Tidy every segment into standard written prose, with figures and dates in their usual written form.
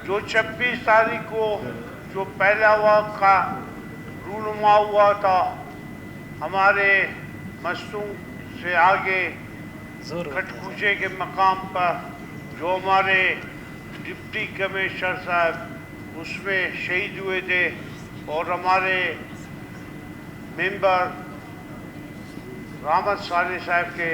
جو 26 تاریخ کو جو پہلا وقت کا رونما ہوا تھا ہمارے مستوں سے آگے کھٹ پوچھے کے مقام پر، جو ہمارے ڈپٹی کمشنر صاحب اس میں شہید ہوئے تھے اور ہمارے ممبر رحمت صالح صاحب کے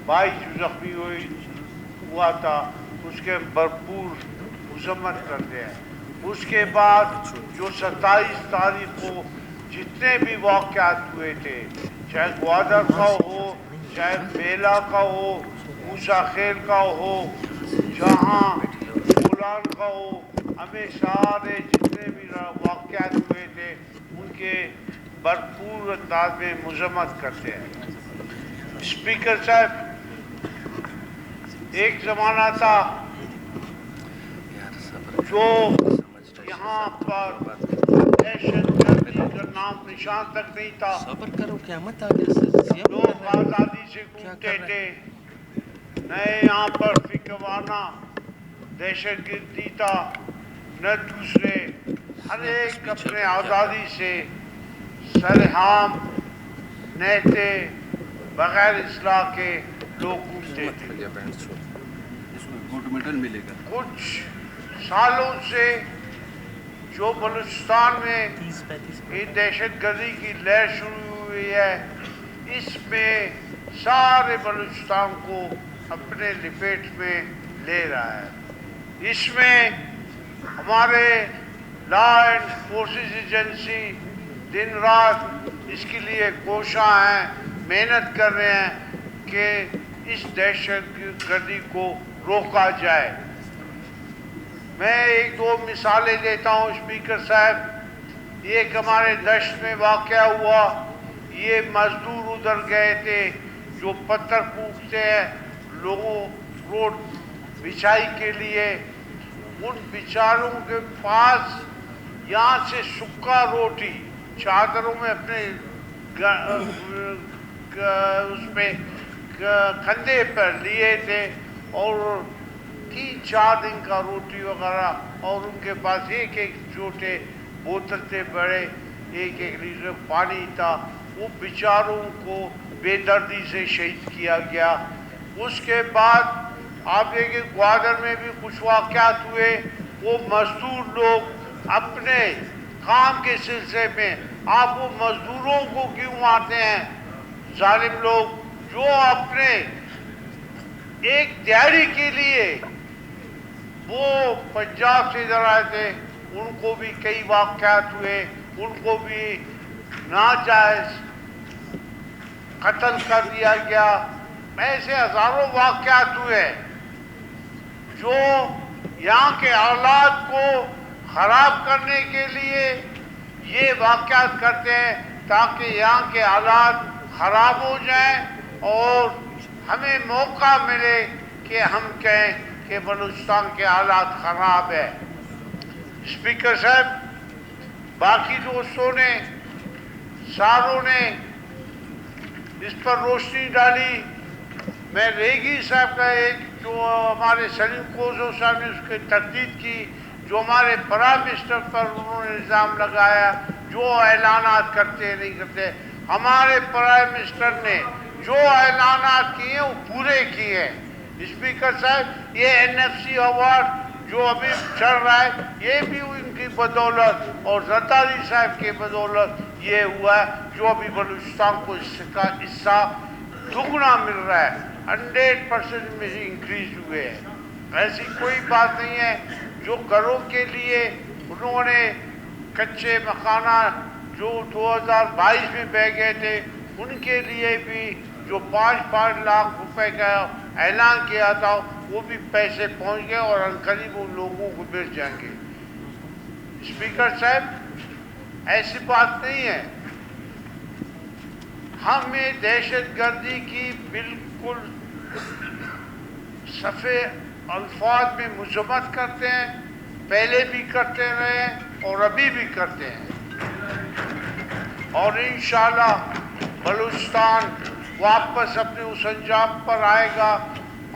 بھائی جو زخمی ہوا تھا، اس کے بھرپور مذمت کرتے ہیں۔ اس کے بعد جو 27 تاریخ کو جتنے بھی واقعات ہوئے تھے، چاہے گوادر کا ہو، چاہے بیلا کا ہو، موسیٰ خیل کا ہو، جہاں بولان کا ہو، ہمیں سارے جتنے بھی واقعات ہوئے تھے ان کے بھرپور انداز میں مذمت کرتے ہیں۔ اسپیکر صاحب، ایک زمانہ تھا جو یہاں پر دہشت گردی کا نام نشان تک نہیں تھا، لوگ آزادی سے گھومتے تھے، نہ یہاں پر فکر وارانہ دہشت گردی تھا، نہ دوسرے، ہر ایک اپنے آزادی سے سرعام نہتے بغیر اصلاح کے لوگ گھومتے تھے۔ کچھ سالوں سے جو بلوچستان میں یہ دہشت گردی کی لہر شروع ہوئی ہے، اس میں سارے بلوچستان کو اپنے لپیٹ میں لے رہا ہے۔ اس میں ہمارے لا اینڈ فورسز ایجنسی دن رات اس کے لیے کوشاں ہیں، محنت کر رہے ہیں کہ اس دہشت گردی کو روکا جائے۔ میں ایک دو مثالیں دیتا ہوں اسپیکر صاحب۔ ایک ہمارے دشت میں واقعہ ہوا، یہ مزدور ادھر گئے تھے جو پتھر پھونکتے ہیں لوگوں روڈ بچھائی کے لیے، ان بیچاروں کے پاس یہاں سے سکا روٹی چادروں میں اپنے اس پہ کندھے پر لیے تھے اور 3-4 دن کا روٹی وغیرہ، اور ان کے پاس ایک چھوٹے بوتل تھے بڑے، ایک لیٹر پانی تھا۔ وہ بیچاروں کو بے دردی سے شہید کیا گیا۔ اس کے بعد آپ دیکھیں گوادر میں بھی کچھ واقعات ہوئے، وہ مزدور لوگ اپنے کام کے سلسلے میں، آپ وہ مزدوروں کو کیوں مارتے ہیں ظالم لوگ، جو اپنے ایک دیہڑی کے لیے وہ پنجاب سے ادھر آئے تھے، ان کو بھی کئی واقعات ہوئے، ان کو بھی ناجائز قتل کر دیا گیا۔ ایسے ہزاروں واقعات ہوئے جو یہاں کے حالات کو خراب کرنے کے لیے یہ واقعات کرتے ہیں تاکہ یہاں کے حالات خراب ہو جائیں اور ہمیں موقع ملے کہ ہم کہیں کہ بلوچستان کے حالات خراب ہے۔ اسپیکر صاحب، باقی دوستوں نے ساروں نے اس پر روشنی ڈالی۔ میں ریگی صاحب کا ایک جو ہمارے سلیم کوزو صاحب نے اس کی تردید کی، جو ہمارے پرائم منسٹر پر انہوں نے الزام لگایا، جو اعلانات کرتے نہیں کرتے۔ ہمارے پرائم منسٹر نے جو اعلانات کیے ہیں وہ پورے کیے ہیں۔ اسپیکر صاحب، یہ NFC ایوارڈ جو ابھی چل رہا ہے، یہ بھی ان کی بدولت اور زرداری صاحب کی بدولت یہ ہوا ہے، جو ابھی بلوچستان کو اس کا حصہ دگنا مل رہا ہے، 100% میں انکریز ہوئے ہیں۔ ایسی کوئی بات نہیں ہے۔ جو گھروں کے لیے انہوں نے کچے مکانات جو 2022 میں بہ گئے تھے، ان کے لیے بھی جو 5 لاکھ روپے کا اعلان کیا تھا، وہ بھی پیسے پہنچ گئے اور عنقریب ان لوگوں کو مل جائیں گے۔ اسپیکر صاحب، ایسی بات نہیں ہے۔ ہمیں دہشت گردی کی بالکل صفحے الفاظ میں مذمت کرتے ہیں، پہلے بھی کرتے رہے اور ابھی بھی کرتے ہیں، اور انشاءاللہ بلوچستان واپس اپنے اس انجام پر آئے گا،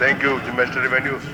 Thank you, Mr. Revenue.